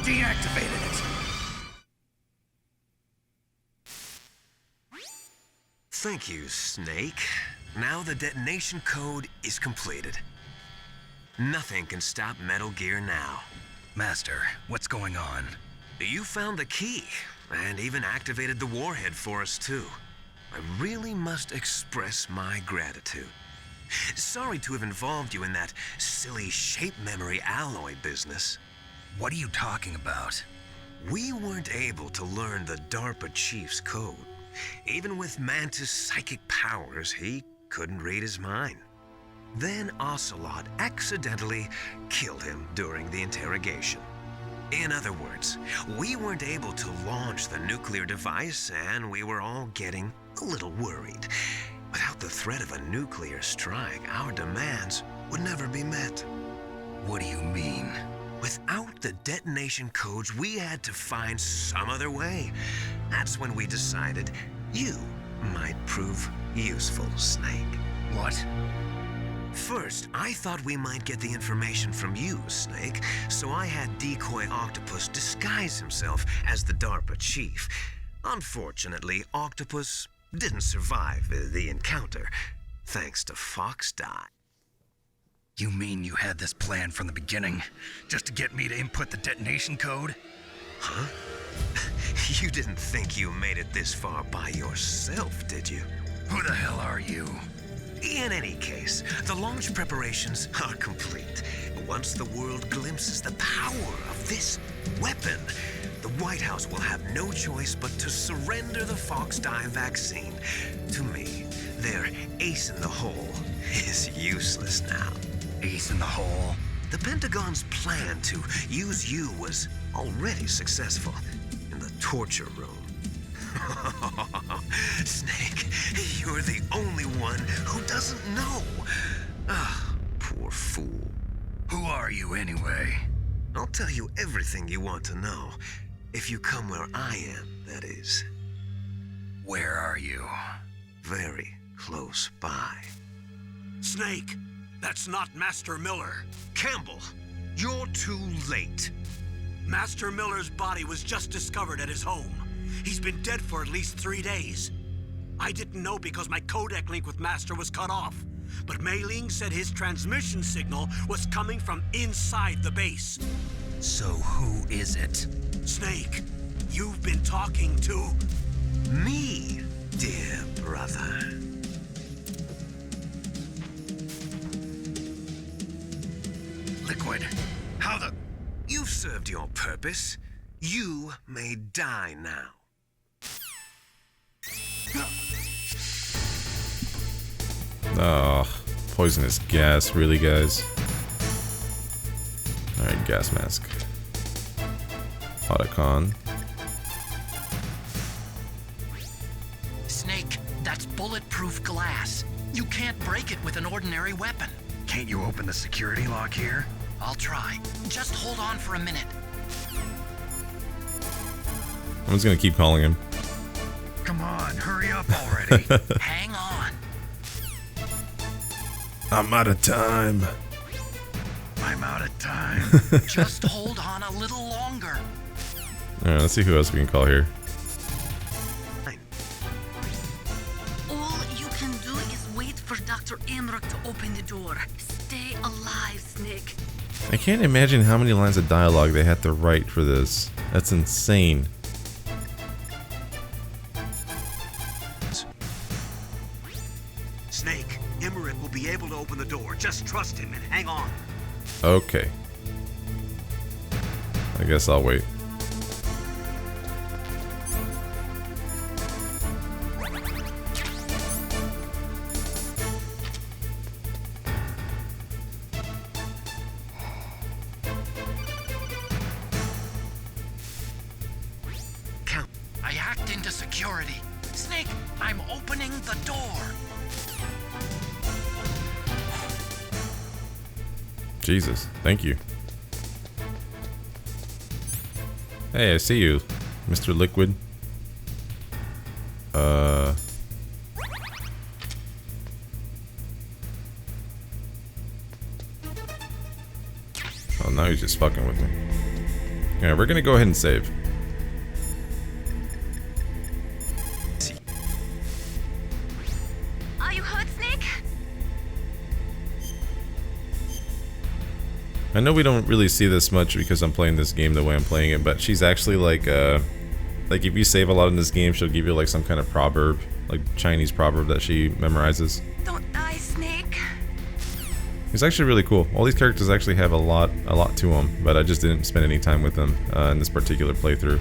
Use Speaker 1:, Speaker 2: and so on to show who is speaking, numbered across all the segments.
Speaker 1: deactivated it.
Speaker 2: Thank you, Snake. Now the detonation code is completed. Nothing can stop Metal Gear now.
Speaker 1: Master, what's going on?
Speaker 2: You found the key, and even activated the warhead for us, too. I really must express my gratitude. Sorry to have involved you in that silly shape memory alloy business.
Speaker 1: What are you talking about?
Speaker 2: We weren't able to learn the DARPA chief's code. Even with Mantis' psychic powers, he couldn't read his mind. Then Ocelot accidentally killed him during the interrogation. In other words, we weren't able to launch the nuclear device, and we were all getting a little worried. Without the threat of a nuclear strike, our demands would never be met.
Speaker 1: What do you mean?
Speaker 2: Without the detonation codes, we had to find some other way. That's when we decided you might prove useful, Snake.
Speaker 1: What?
Speaker 2: First, I thought we might get the information from you, Snake, so I had Decoy Octopus disguise himself as the DARPA chief. Unfortunately, Octopus didn't survive the encounter, thanks to Fox Die.
Speaker 1: You mean you had this plan from the beginning, just to get me to input the detonation code?
Speaker 2: Huh? You didn't think you made it this far by yourself, did you?
Speaker 1: Who the hell are you?
Speaker 2: In any case, the launch preparations are complete. Once the world glimpses the power of this weapon, the White House will have no choice but to surrender the Fox Die vaccine to me. Their ace in the hole is useless now.
Speaker 1: Ace in the hole?
Speaker 2: The Pentagon's plan to use you was already successful in the torture room. Snake, you're the only one who doesn't know. Ah, poor fool.
Speaker 1: Who are you anyway?
Speaker 2: I'll tell you everything you want to know. If you come where I am, that is.
Speaker 1: Where are you?
Speaker 2: Very close by.
Speaker 3: Snake, that's not Master Miller.
Speaker 2: Campbell, you're too late.
Speaker 3: Master Miller's body was just discovered at his home. He's been dead for at least 3 days. I didn't know because my codec link with Master was cut off. But Mei Ling said his transmission signal was coming from inside the base.
Speaker 1: So who is it?
Speaker 3: Snake, you've been talking to...
Speaker 2: Me, dear brother.
Speaker 1: Liquid, how the...
Speaker 2: You've served your purpose. You may die now.
Speaker 4: Oh, poisonous gas, really, guys? Alright, gas mask. Otacon.
Speaker 5: Snake, that's bulletproof glass. You can't break it with an ordinary weapon.
Speaker 1: Can't you open the security lock here?
Speaker 5: I'll try. Just hold on for a minute.
Speaker 4: I'm just gonna keep calling him.
Speaker 1: Come on, hurry up already.
Speaker 5: Hang on.
Speaker 4: I'm out of time.
Speaker 1: I'm out of time.
Speaker 5: Just hold on a little longer.
Speaker 4: Alright, let's see who else we can call here.
Speaker 6: All you can do is wait for Dr. Emmerich to open the door. Stay alive, Snake.
Speaker 4: I can't imagine how many lines of dialogue they had to write for this. That's insane.
Speaker 3: Snake, Emmerich will be able to open the door. Just trust him and hang on.
Speaker 4: Okay. I guess I'll wait.
Speaker 5: I hacked into security. Snake, I'm opening the door.
Speaker 4: Jesus, thank you. Hey, I see you, Mr. Liquid. Oh, now he's just fucking with me. Alright, we're gonna go ahead and save.
Speaker 6: Are you hurt, Snake?
Speaker 4: I know we don't really see this much because I'm playing this game the way I'm playing it, but she's actually like if you save a lot in this game, she'll give you like some kind of proverb, like Chinese proverb that she memorizes.
Speaker 6: Don't die, Snake.
Speaker 4: It's actually really cool. All these characters actually have a lot to them, but I just didn't spend any time with them in this particular playthrough.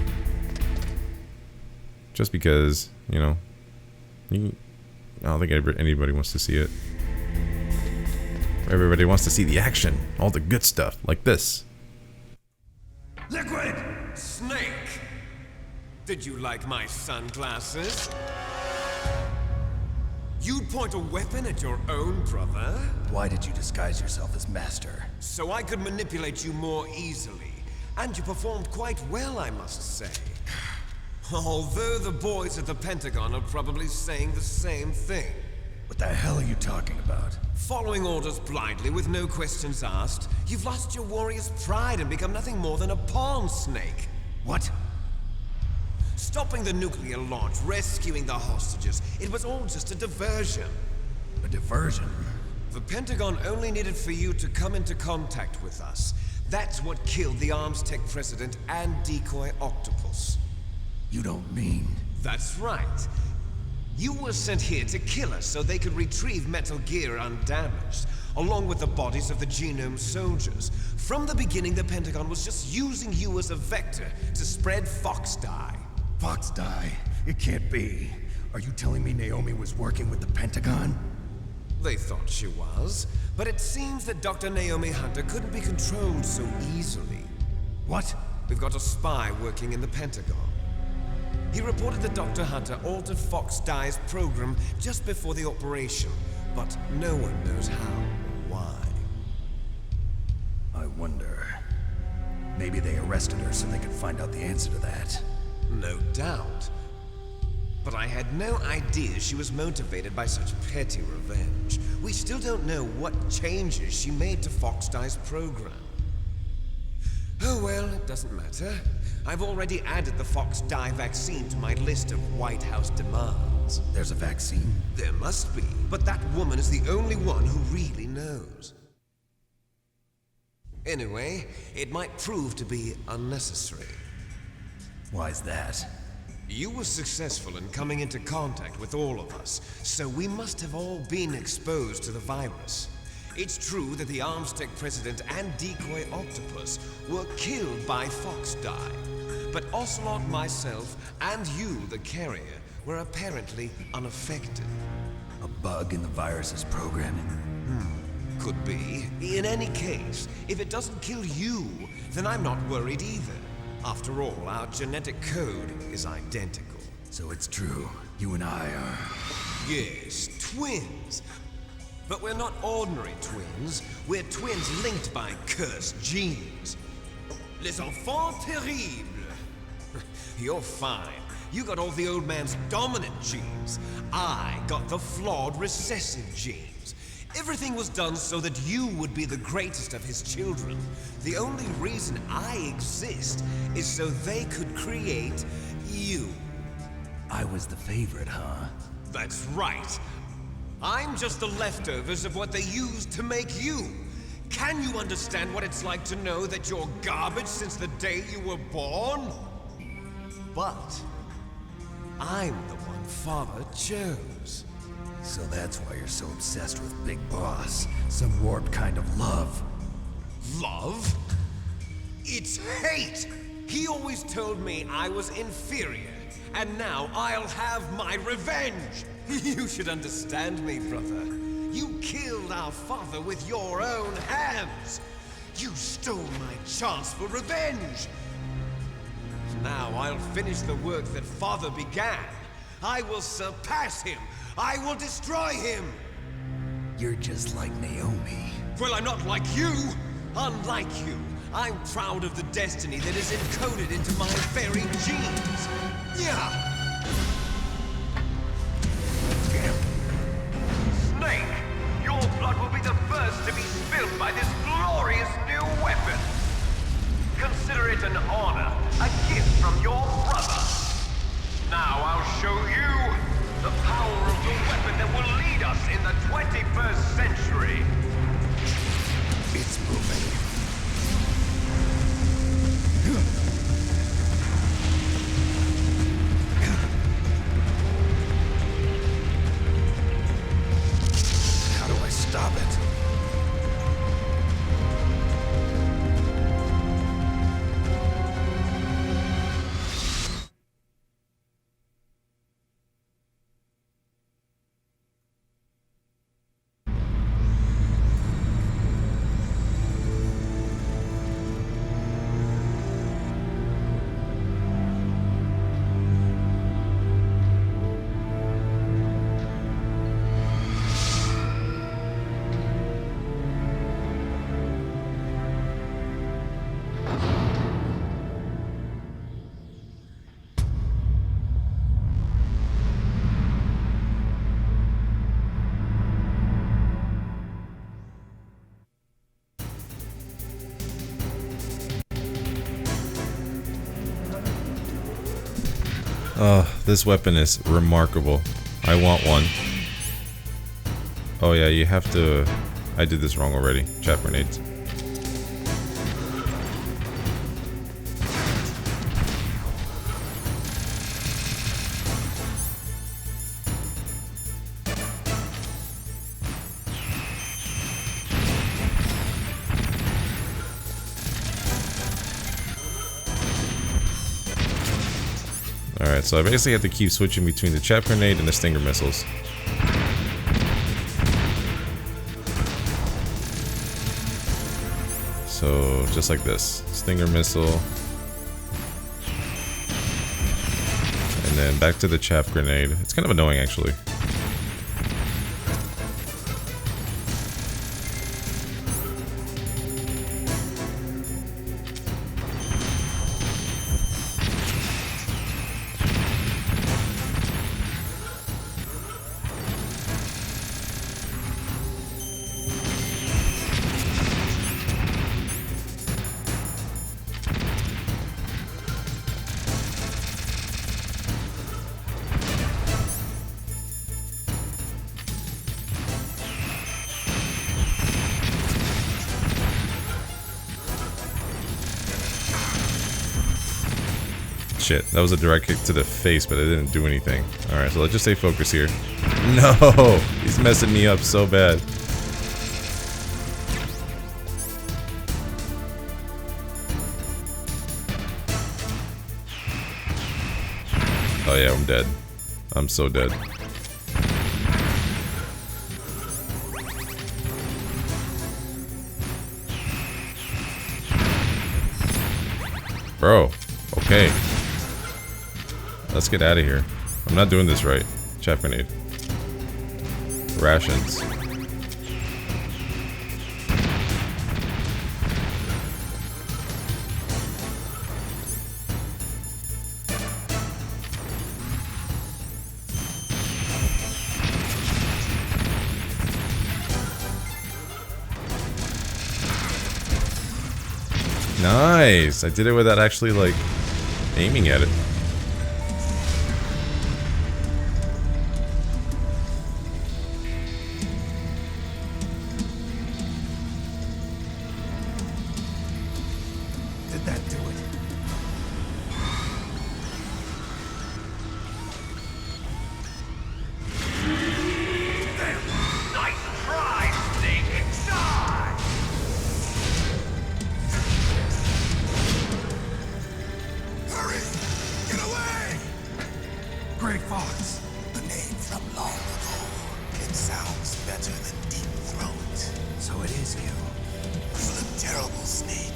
Speaker 4: Just because, you know, I don't think anybody wants to see it. Everybody wants to see the action, all the good stuff, like this.
Speaker 7: Liquid! Snake! Did you like my sunglasses? You'd point a weapon at your own brother?
Speaker 1: Why did you disguise yourself as Master?
Speaker 7: So I could manipulate you more easily. And you performed quite well, I must say. Although the boys at the Pentagon are probably saying the same thing.
Speaker 1: What the hell are you talking about?
Speaker 7: Following orders blindly with no questions asked, you've lost your warrior's pride and become nothing more than a pawn, Snake.
Speaker 1: What?
Speaker 7: Stopping the nuclear launch, rescuing the hostages, it was all just a diversion.
Speaker 1: A diversion?
Speaker 7: The Pentagon only needed for you to come into contact with us. That's what killed the Arms Tech president and decoy octopus.
Speaker 1: You don't mean...
Speaker 7: That's right. You were sent here to kill us so they could retrieve Metal Gear undamaged, along with the bodies of the Genome soldiers. From the beginning, the Pentagon was just using you as a vector to spread Fox dye.
Speaker 1: Fox die? It can't be. Are you telling me Naomi was working with the Pentagon?
Speaker 7: They thought she was, but it seems that Dr. Naomi Hunter couldn't be controlled so easily.
Speaker 1: What?
Speaker 7: We've got a spy working in the Pentagon. He reported that Dr. Hunter altered Fox Dye's program just before the operation, but no one knows how or why.
Speaker 1: I wonder... Maybe they arrested her so they could find out the answer to that.
Speaker 7: No doubt. But I had no idea she was motivated by such petty revenge. We still don't know what changes she made to Fox Dye's program. Oh well, it doesn't matter. I've already added the Fox Dye vaccine to my list of White House demands.
Speaker 1: There's a vaccine?
Speaker 7: There must be, but that woman is the only one who really knows. Anyway, it might prove to be unnecessary.
Speaker 1: Why's that?
Speaker 7: You were successful in coming into contact with all of us, so we must have all been exposed to the virus. It's true that the Arms Tech president and decoy octopus were killed by Fox Dye, but Ocelot, myself, and you, the carrier, were apparently unaffected.
Speaker 1: A bug in the virus's programming?
Speaker 7: Could be. In any case, if it doesn't kill you, then I'm not worried either. After all, our genetic code is identical.
Speaker 1: So it's true. You and I are...
Speaker 7: Yes, twins. But we're not ordinary twins. We're twins linked by cursed genes. Les enfants terribles. You're fine. You got all the old man's dominant genes. I got the flawed recessive genes. Everything was done so that you would be the greatest of his children. The only reason I exist is so they could create you.
Speaker 1: I was the favorite, huh?
Speaker 7: That's right. I'm just the leftovers of what they used to make you. Can you understand what it's like to know that you're garbage since the day you were born? But I'm the one Father chose.
Speaker 1: So that's why you're so obsessed with Big Boss. Some warped kind of love.
Speaker 7: Love? It's hate! He always told me I was inferior, and now I'll have my revenge! You should understand me, brother. You killed our father with your own hands! You stole my chance for revenge! Now I'll finish the work that Father began. I will surpass him! I will destroy him!
Speaker 1: You're just like Naomi.
Speaker 7: Well, I'm not like you! Unlike you, I'm proud of the destiny that is encoded into my very genes! Yeah!
Speaker 8: Snake, your blood will be the first to be spilled by this glorious new weapon! Consider consider it an honor, a gift from your brother. Now I'll show you the power of the weapon that will lead us in the 21st century.
Speaker 1: It's moving. How do I stop it?
Speaker 4: Oh, this weapon is remarkable. I want one. Oh yeah, you have to... I did this wrong already. Trap grenades. Alright, so I basically have to keep switching between the trap grenade and the stinger missiles. So, just like this. Stinger missile. And then back to the chaff grenade. It's kind of annoying, actually. Shit, that was a direct kick to the face, but it didn't do anything. Alright, so let's just stay focused here. No! He's messing me up so bad. Oh yeah, I'm dead. I'm so dead. Bro, okay. Let's get out of here. I'm not doing this right. Chaff grenade. Rations. Nice! I did it without actually, like, aiming at it.
Speaker 1: Did that do it?
Speaker 8: Nice try, Snake! Die!
Speaker 1: Hurry! Get away! Grey Fox. The name from long ago. It sounds better than Deep Throat. So it is you. You look terrible, Snake.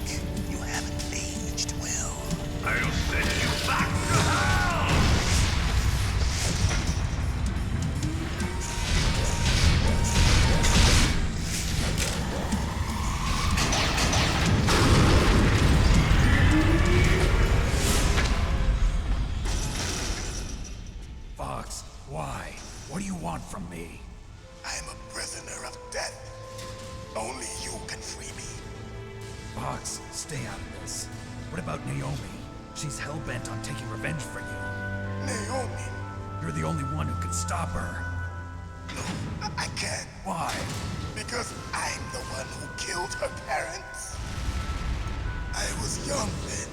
Speaker 1: You haven't aged well.
Speaker 8: I'll send you back to hell!
Speaker 1: Fox, why? What do you want from me? I am a prisoner of death. Only you can free me. Fox, stay out of this. What about Naomi? She's hell-bent on taking revenge for you.
Speaker 9: Naomi?
Speaker 1: You're the only one who can stop her.
Speaker 9: No, I can't.
Speaker 1: Why?
Speaker 9: Because I'm the one who killed her parents. I was young then,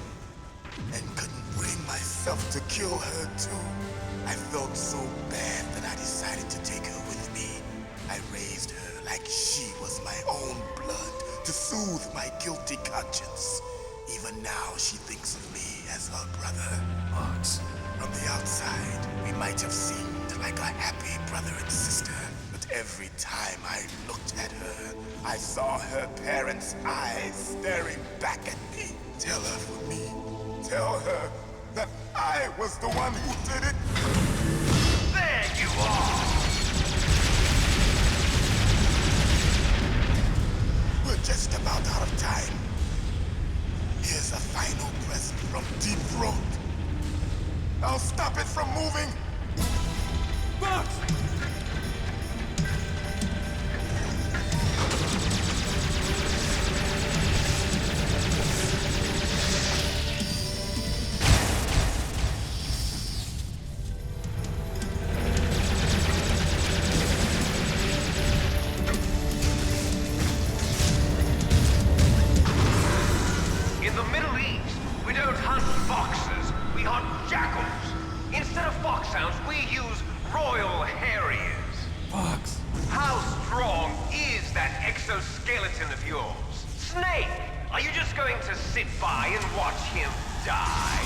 Speaker 9: and couldn't bring myself to kill her too. I felt so bad that I decided to take her with me. I raised her like she was my own blood to soothe my guilty conscience. Even now, she thinks of me as her brother.
Speaker 1: Fox.
Speaker 9: From the outside, we might have seemed like a happy brother and sister. But every time I looked at her, I saw her parents' eyes staring back at me. Tell her for me. Tell her that I was the one who did it.
Speaker 8: There you are!
Speaker 9: We're just about out of time. Here's a final present from Deep Throat. I'll stop it from moving.
Speaker 1: Fox!
Speaker 8: In the Middle East, we don't hunt foxes, we hunt jackals. Instead of foxhounds, we use royal harriers.
Speaker 1: Fox!
Speaker 8: How strong is that exoskeleton of yours? Snake, are you just going to sit by and watch him die?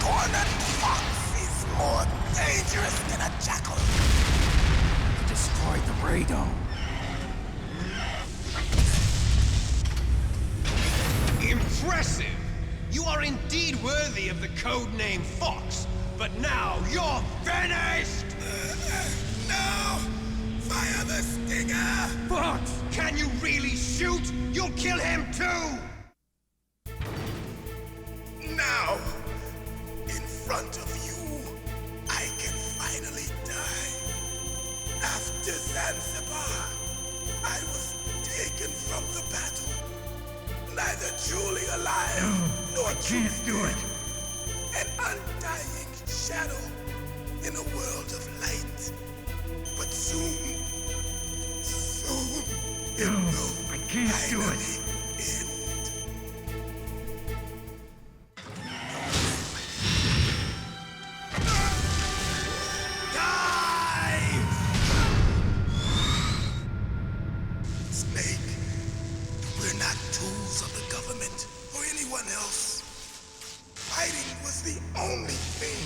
Speaker 9: Cornered fox is more dangerous than a jackal.
Speaker 1: You destroyed the radome.
Speaker 7: Impressive! You are indeed worthy of the codename Fox, but now you're finished!
Speaker 9: No! Fire the stinger!
Speaker 1: Fox!
Speaker 7: Can you really shoot? You'll kill him too!
Speaker 9: Now, in front of you, I can finally die. After Zanzibar, I was taken from the battle. Neither truly alive nor truly dead. An undying shadow in a world of light. But soon it will
Speaker 1: I can't do it.
Speaker 9: finally end. Die! Snake, we're not tools of the government or anyone else. Fighting was the only thing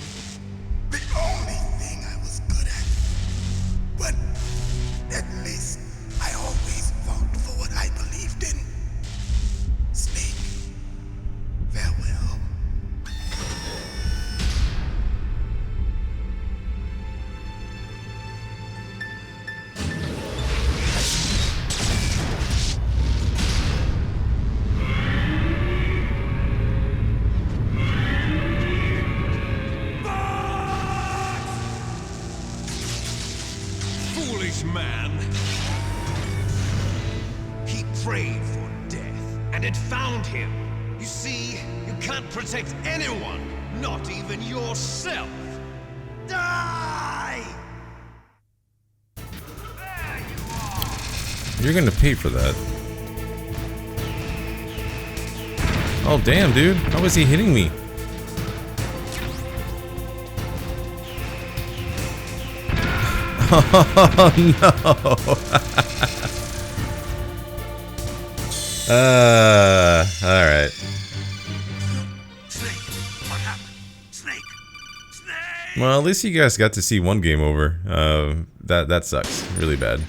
Speaker 9: I was good at. But at least I always fought for what I believed in. Snake, farewell.
Speaker 7: Foolish man. He prayed for death, and it found him. You see, you can't protect anyone, not even yourself. Die!
Speaker 4: You're gonna pay for that. Oh damn, dude! How is he hitting me? Oh no! Alright.
Speaker 3: Snake, what happened? Snake! Snake!
Speaker 4: Well, at least you guys got to see one game over. That sucks. Really bad.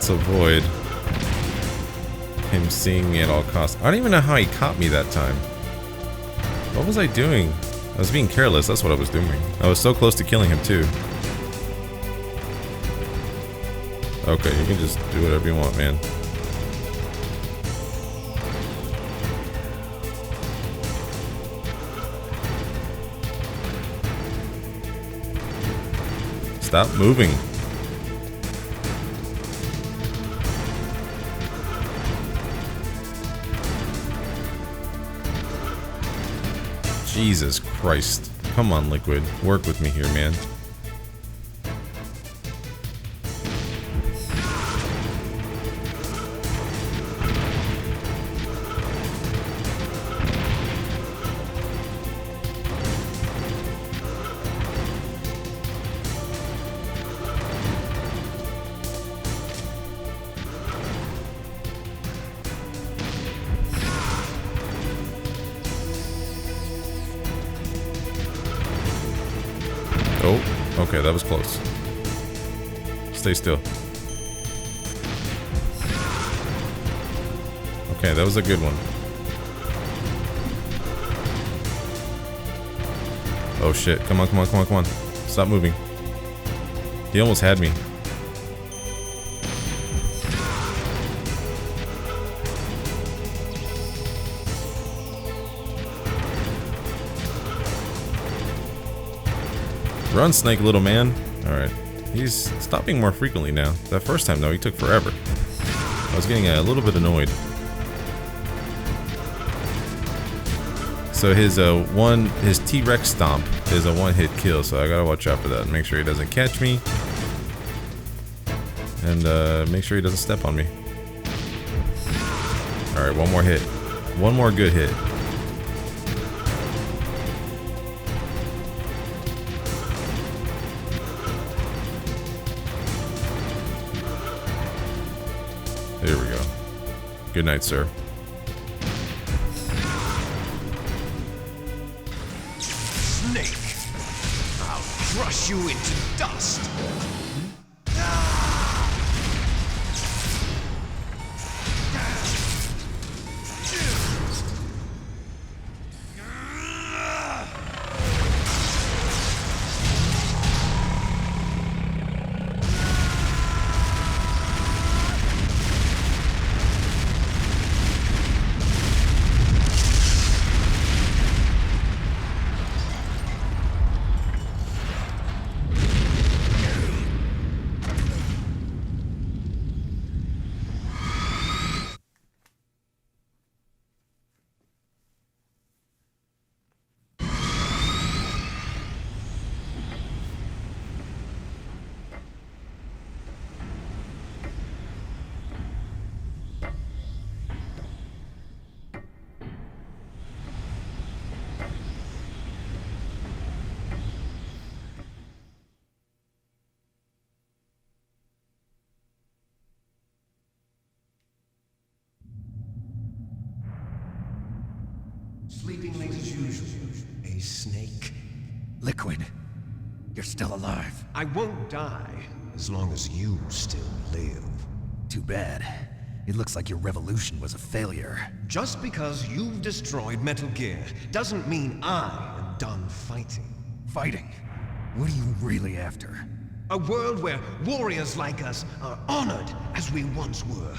Speaker 4: let's avoid him seeing me at all costs. I don't even know how he caught me that time. What was I doing? I was being careless, that's what I was doing. I was so close to killing him too. Okay, you can just do whatever you want, man. Stop moving. Jesus Christ. Come on, Liquid. Work with me here, man. Oh, okay, that was close. Stay still. Okay, that was a good one. Oh shit, come on, come on, come on, come on. Stop moving. He almost had me. Run, Snake, little man. Alright. He's stopping more frequently now. That first time, though, he took forever. I was getting a little bit annoyed. So his T-Rex stomp is a one-hit kill, so I gotta watch out for that and make sure he doesn't catch me. And make sure he doesn't step on me. Alright, one more hit. One more good hit. There we go. Good night, sir.
Speaker 7: Snake! I'll crush you into dust! Sleeping late as usual, a snake.
Speaker 1: Liquid, you're still alive.
Speaker 7: I won't die as long as you still live.
Speaker 1: Too bad. It looks like your revolution was a failure.
Speaker 7: Just because you've destroyed Metal Gear doesn't mean I am done fighting.
Speaker 1: Fighting? What are you really after?
Speaker 7: A world where warriors like us are honored as we once were,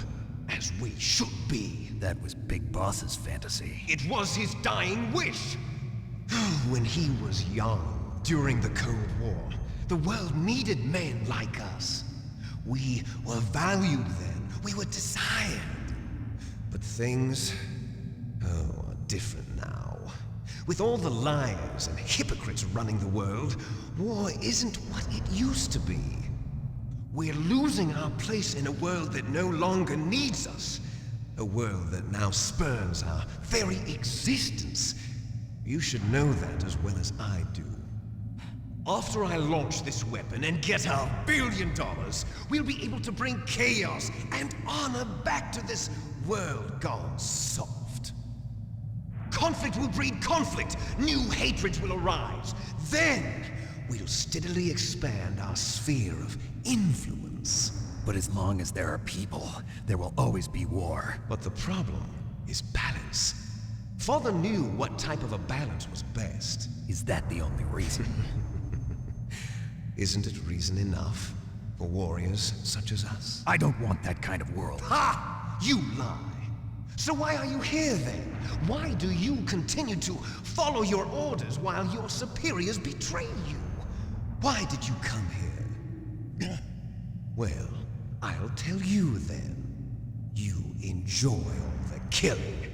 Speaker 7: as we should be.
Speaker 1: That was Big Boss's fantasy.
Speaker 7: It was his dying wish. When he was young, during the Cold War, the world needed men like us. We were valued then. We were desired. But things, are different now. With all the liars and hypocrites running the world, war isn't what it used to be. We're losing our place in a world that no longer needs us. A world that now spurns our very existence. You should know that as well as I do. After I launch this weapon and get our $1 billion, we'll be able to bring chaos and honor back to this world gone soft. Conflict will breed conflict. New hatreds will arise. Then, we'll steadily expand our sphere of influence.
Speaker 1: But as long as there are people, there will always be war.
Speaker 7: But the problem is balance. Father knew what type of a balance was best.
Speaker 1: Is that the only reason?
Speaker 7: Isn't it reason enough for warriors such as us?
Speaker 1: I don't want that kind of world.
Speaker 7: Ha! You lie! So why are you here then? Why do you continue to follow your orders while your superiors betray you? Why did you come here? Well, I'll tell you then. You enjoy all the killing.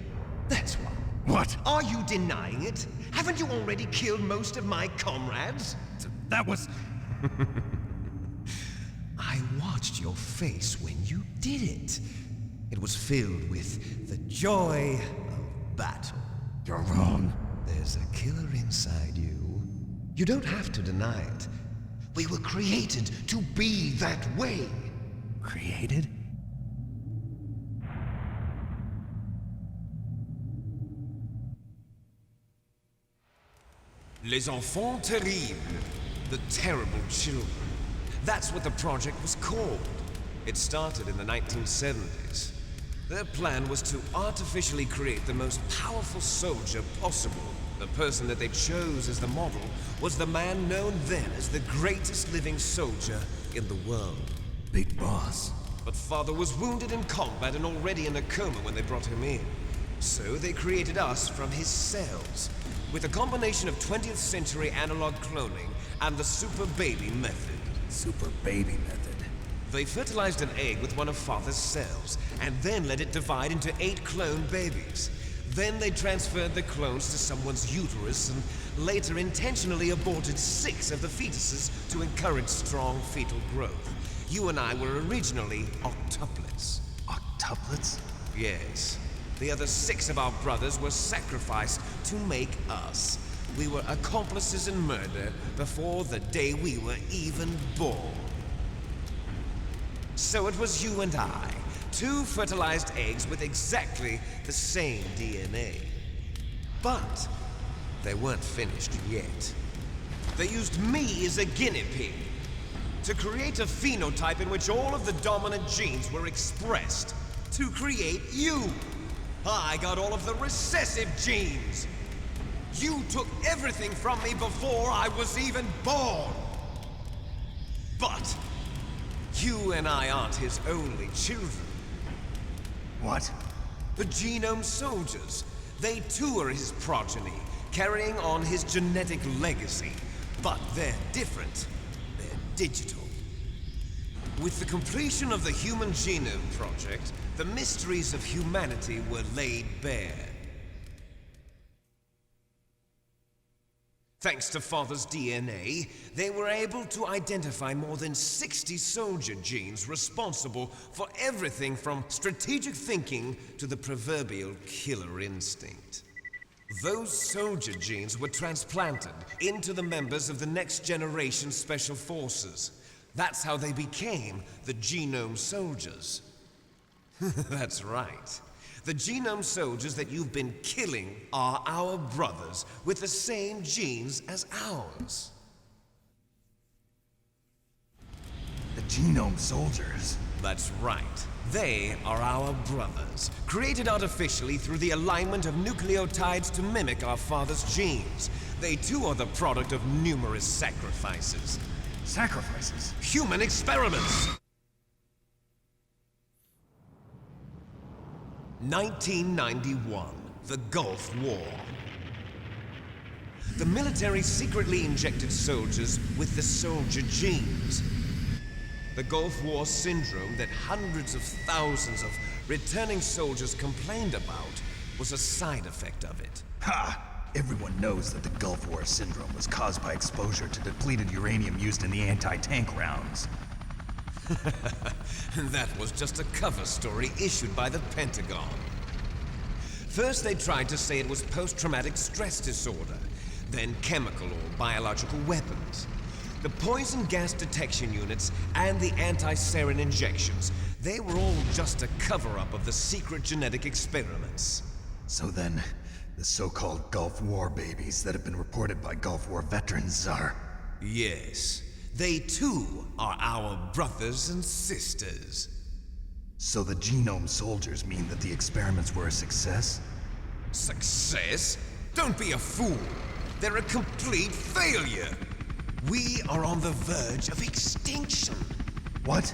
Speaker 7: That's why.
Speaker 1: What?
Speaker 7: Are you denying it? Haven't you already killed most of my comrades?
Speaker 1: That was...
Speaker 7: I watched your face when you did it. It was filled with the joy of battle.
Speaker 1: You're wrong.
Speaker 7: There's a killer inside you. You don't have to deny it. We were created to be that way.
Speaker 1: Created?
Speaker 7: Les enfants terribles. The terrible children. That's what the project was called. It started in the 1970s. Their plan was to artificially create the most powerful soldier possible. The person that they chose as the model was the man known then as the greatest living soldier in the world.
Speaker 1: Big Boss.
Speaker 7: But Father was wounded in combat and already in a coma when they brought him in. So they created us from his cells, with a combination of 20th century analog cloning and the super baby method.
Speaker 1: Super baby method.
Speaker 7: They fertilized an egg with one of Father's cells, and then let it divide into 8 clone babies. Then they transferred the clones to someone's uterus and later intentionally aborted 6 of the fetuses to encourage strong fetal growth. You and I were originally octuplets.
Speaker 1: Octuplets?
Speaker 7: Yes. The other 6 of our brothers were sacrificed to make us. We were accomplices in murder before the day we were even born. So it was you and I, 2 fertilized eggs with exactly the same DNA. But they weren't finished yet. They used me as a guinea pig to create a phenotype in which all of the dominant genes were expressed. To create you. I got all of the recessive genes. You took everything from me before I was even born. But you and I aren't his only children.
Speaker 1: What?
Speaker 7: The Genome Soldiers. They too are his progeny, carrying on his genetic legacy. But they're different. They're digital. With the completion of the Human Genome Project, the mysteries of humanity were laid bare. Thanks to Father's DNA, they were able to identify more than 60 soldier genes responsible for everything from strategic thinking to the proverbial killer instinct. Those soldier genes were transplanted into the members of the next generation special forces. That's how they became the Genome Soldiers. That's right. The Genome Soldiers that you've been killing are our brothers with the same genes as ours.
Speaker 1: The Genome Soldiers?
Speaker 7: That's right. They are our brothers, created artificially through the alignment of nucleotides to mimic our father's genes. They too are the product of numerous sacrifices.
Speaker 1: Sacrifices?
Speaker 7: Human experiments! 1991, the Gulf War. The military secretly injected soldiers with the soldier genes. The Gulf War syndrome that hundreds of thousands of returning soldiers complained about was a side effect of it.
Speaker 1: Ha! Everyone knows that the Gulf War syndrome was caused by exposure to depleted uranium used in the anti-tank rounds.
Speaker 7: That was just a cover story issued by the Pentagon. First they tried to say it was post-traumatic stress disorder, then chemical or biological weapons. The poison gas detection units and the anti-sarin injections, they were all just a cover-up of the secret genetic experiments.
Speaker 1: So then, the so-called Gulf War babies that have been reported by Gulf War veterans are...
Speaker 7: Yes. They too are our brothers and sisters.
Speaker 1: So the genome soldiers mean that the experiments were a success?
Speaker 7: Success? Don't be a fool. They're a complete failure. We are on the verge of extinction.
Speaker 1: What?